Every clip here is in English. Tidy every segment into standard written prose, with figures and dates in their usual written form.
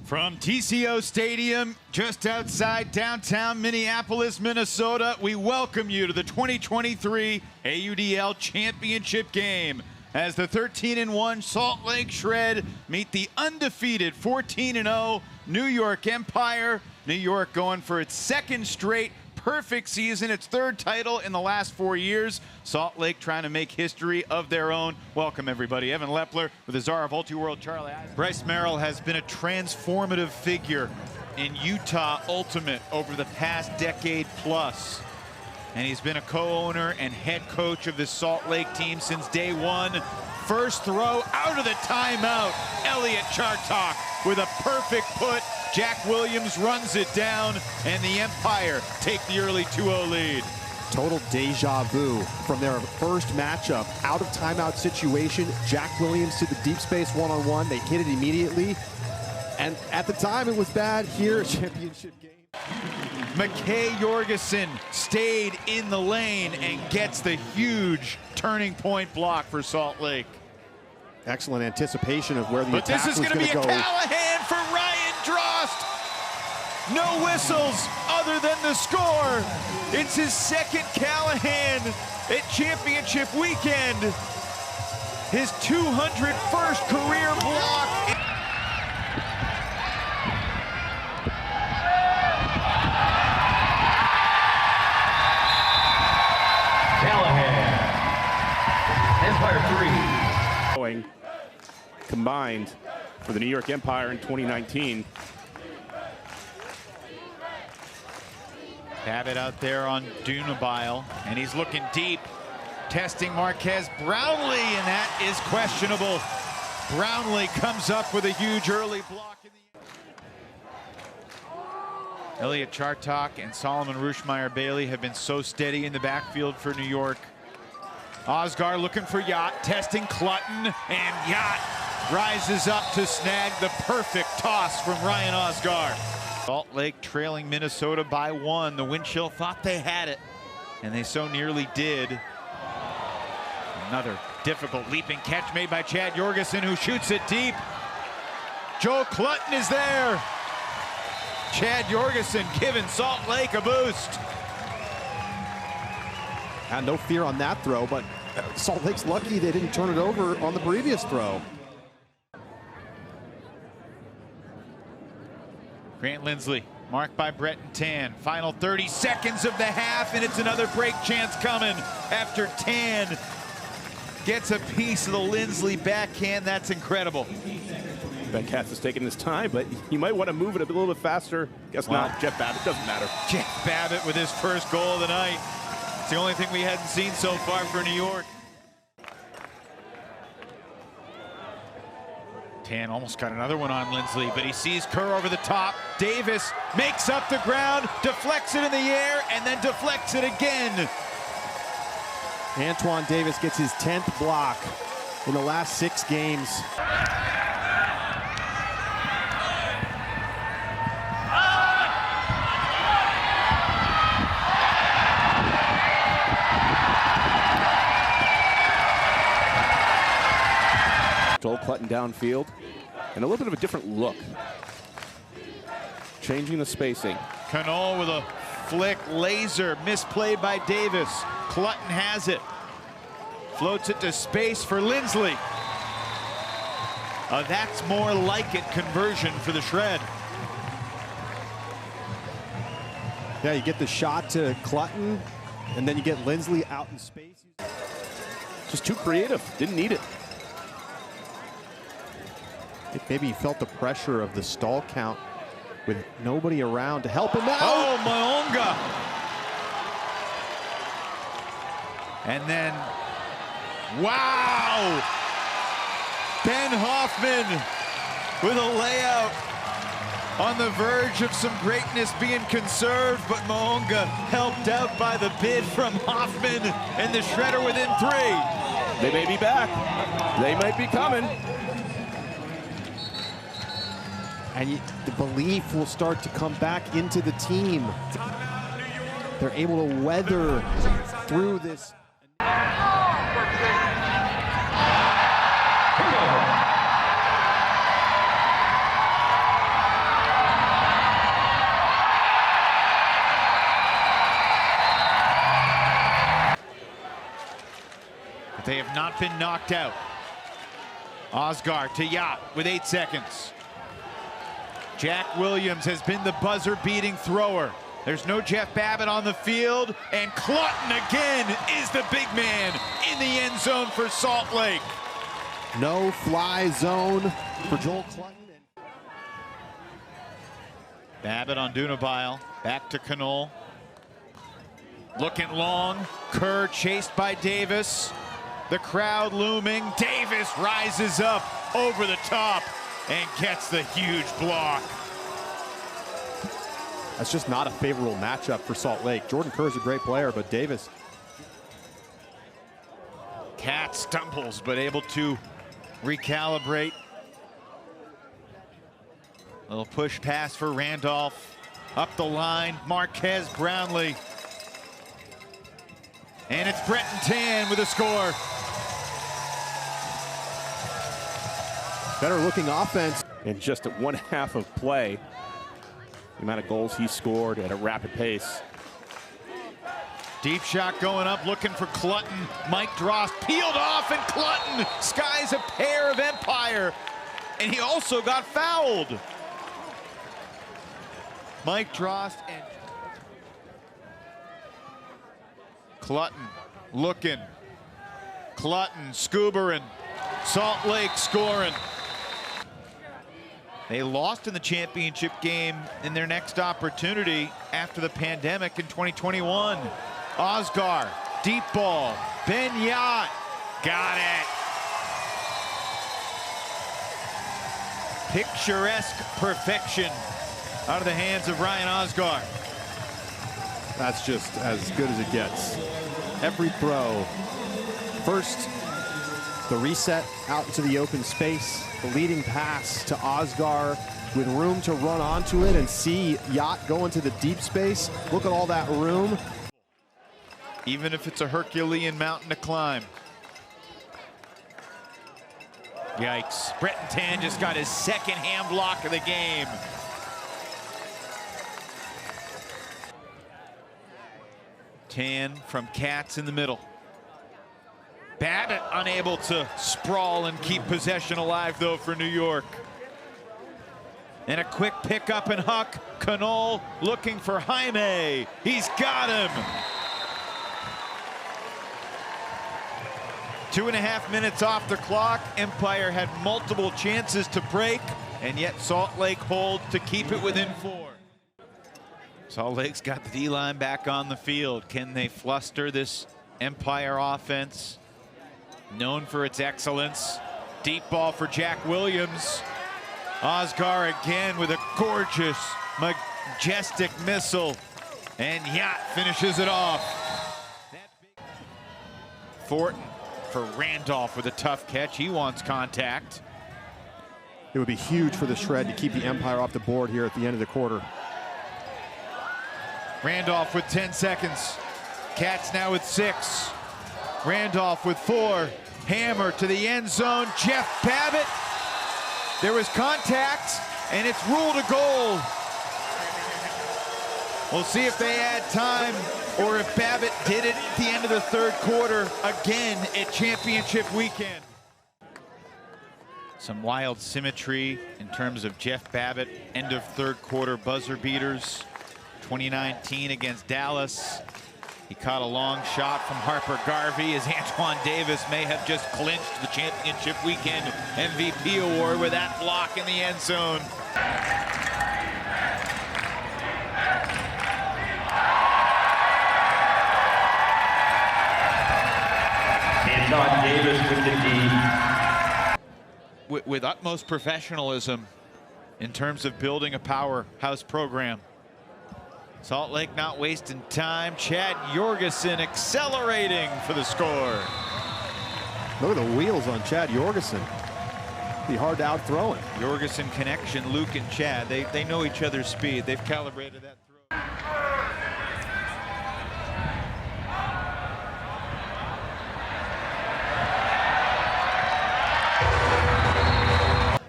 From TCO Stadium, just outside downtown Minneapolis, Minnesota, we welcome you to the 2023 AUDL Championship game as the 13-1 Salt Lake Shred meet the undefeated 14-0 New York Empire. New York going for its second straight perfect season, its third title in the last 4 years. Salt Lake trying to make history of their own. Welcome, everybody. Evan Lepler with the Czar of Ulti-World, Charlie Eisen. Bryce Merrill has been a transformative figure in Utah Ultimate over the past decade plus. And he's been a co-owner and head coach of this Salt Lake team since day one. First throw out of the timeout. Elliot Chartok with a perfect put. Jack Williams runs it down, and the Empire take the early 2-0 lead. Total deja vu from their first matchup. Out of timeout situation, Jack Williams to the deep space one-on-one. They hit it immediately. And at the time, it was bad. Here, a championship game. McKay Jorgensen stayed in the lane and gets the huge turning point block for Salt Lake. Excellent anticipation of where the attack was going to go. But this is going to be a Callahan for Ryan Drost. No whistles other than the score. It's his second Callahan at championship weekend. His 201st career block. Combined for the New York Empire in 2019. Have it out there on Dunabile, and he's looking deep, testing Marquez Brownlee, and that is questionable. Brownlee comes up with a huge early block. Elliot Chartok and Solomon Rushmeyer-Bailey have been so steady in the backfield for New York. Osgar looking for Yacht, testing Clutton, and Yacht rises up to snag the perfect toss from Ryan Osgar. Salt Lake trailing Minnesota by 1. The wind chill thought they had it, and they so nearly did. Another difficult leaping catch made by Chad Jorgensen, who shoots it deep. Joe Clutton is there. Chad Jorgensen giving Salt Lake a boost. And no fear on that throw, but Salt Lake's lucky they didn't turn it over on the previous throw. Grant Lindsley, marked by Breton Tan. Final 30 seconds of the half, and it's another break chance coming after Tan gets a piece of the Lindsley backhand. That's incredible. Cats is taking his time, but you might want to move it a little bit faster. Guess not. Jeff Babbitt, doesn't matter. Jeff Babbitt with his first goal of the night. It's the only thing we hadn't seen so far for New York. Tan almost got another one on Lindsley, but he sees Kerr over the top. Davis makes up the ground, deflects it in the air, and then deflects it again. Antoine Davis gets his 10th block in the last 6 games. Joel Clutton downfield, and a little bit of a different look. Changing the spacing. Canole with a flick laser, misplayed by Davis. Clutton has it. Floats it to space for Lindsley. That's more like it conversion for the Shred. Yeah, you get the shot to Clutton, and then you get Lindsley out in space. Just too creative, didn't need it. Maybe he felt the pressure of the stall count with nobody around to help him out. Oh, Maonga. And then, wow! Ben Hoffman with a layout on the verge of some greatness being conserved, but Maonga helped out by the bid from Hoffman, and the Shredder within 3. They may be back. They might be coming. And the belief will start to come back into the team. They're able to weather through this. not been knocked out. Osgar to Yacht with 8 seconds. Jack Williams has been the buzzer-beating thrower. There's no Jeff Babbitt on the field, and Clutton again is the big man in the end zone for Salt Lake. No fly zone for Joel Clutton. Babbitt on Dunabile, back to Knoll. Looking long, Kerr chased by Davis. The crowd looming, Davis rises up over the top and gets the huge block. That's just not a favorable matchup for Salt Lake. Jordan Kerr is a great player, but Davis. Cat stumbles, but able to recalibrate. Little push pass for Randolph. Up the line, Marquez Brownlee. And it's Brenton Tan with a score. Better looking offense. In just 1/2 of play, the amount of goals he scored at a rapid pace. Deep shot going up, looking for Clutton. Mike Drost peeled off, and Clutton skies a pair of Empire. And he also got fouled. Mike Drost and Clutton looking. Clutton scoobering. Salt Lake scoring. They lost in the championship game in their next opportunity after the pandemic in 2021. Osgar, deep ball, Ben Yacht, got it. Picturesque perfection out of the hands of Ryan Osgar. That's just as good as it gets. Every throw. First, the reset out into the open space. The leading pass to Osgar with room to run onto it and see Yacht go into the deep space. Look at all that room. Even if it's a Herculean mountain to climb. Yikes. Brenton Tan just got his second hand block of the game. Tan from Cats in the middle. Babbitt unable to sprawl and keep possession alive, though, for New York. And a quick pickup and Huck. Knoll looking for Jaime. He's got him. 2.5 minutes off the clock. Empire had multiple chances to break, and yet Salt Lake holds to keep it within 4. Salt Lake's got the D-line back on the field. Can they fluster this Empire offense? Known for its excellence. Deep ball for Jack Williams. Osgar again with a gorgeous, majestic missile. And Yacht finishes it off. Thornton for Randolph with a tough catch. He wants contact. It would be huge for the Shred to keep the Empire off the board here at the end of the quarter. Randolph with 10 seconds. Cats now with 6. Randolph with 4. Hammer to the end zone. Jeff Babbitt. There was contact, and it's ruled a goal. We'll see if they add time or if Babbitt did it at the end of the 3rd quarter again at championship weekend. Some wild symmetry in terms of Jeff Babbitt end of 3rd quarter buzzer beaters. 2019 against Dallas. He caught a long shot from Harper Garvey as Antoine Davis may have just clinched the championship weekend MVP award with that block in the end zone. Antoine Davis with the D. With utmost professionalism in terms of building a powerhouse program. Salt Lake not wasting time. Chad Jorgensen accelerating for the score. Look at the wheels on Chad Jorgensen. Be hard to out-throw him. Jorgensen connection, Luke and Chad. They know each other's speed. They've calibrated that throw. I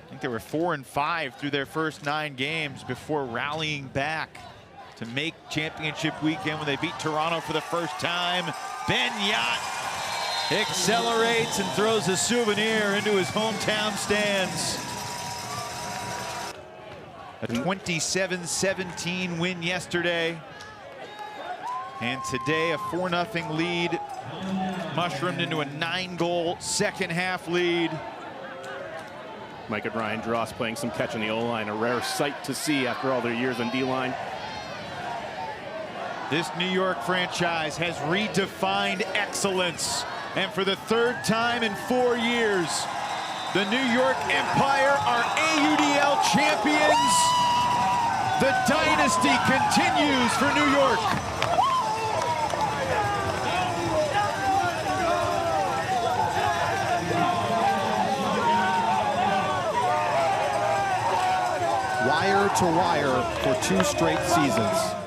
think they were 4-5 through their first 9 games before rallying back to make championship weekend when they beat Toronto for the first time. Ben Yacht accelerates and throws a souvenir into his hometown stands. A 27-17 win yesterday. And today a 4-0 lead mushroomed into a 9-goal second half lead. Mike and Ryan Dross playing some catch in the O-line, a rare sight to see after all their years on D-line. This New York franchise has redefined excellence. And for the third time in 4 years, the New York Empire are AUDL champions. The dynasty continues for New York. Wire to wire for 2 straight seasons.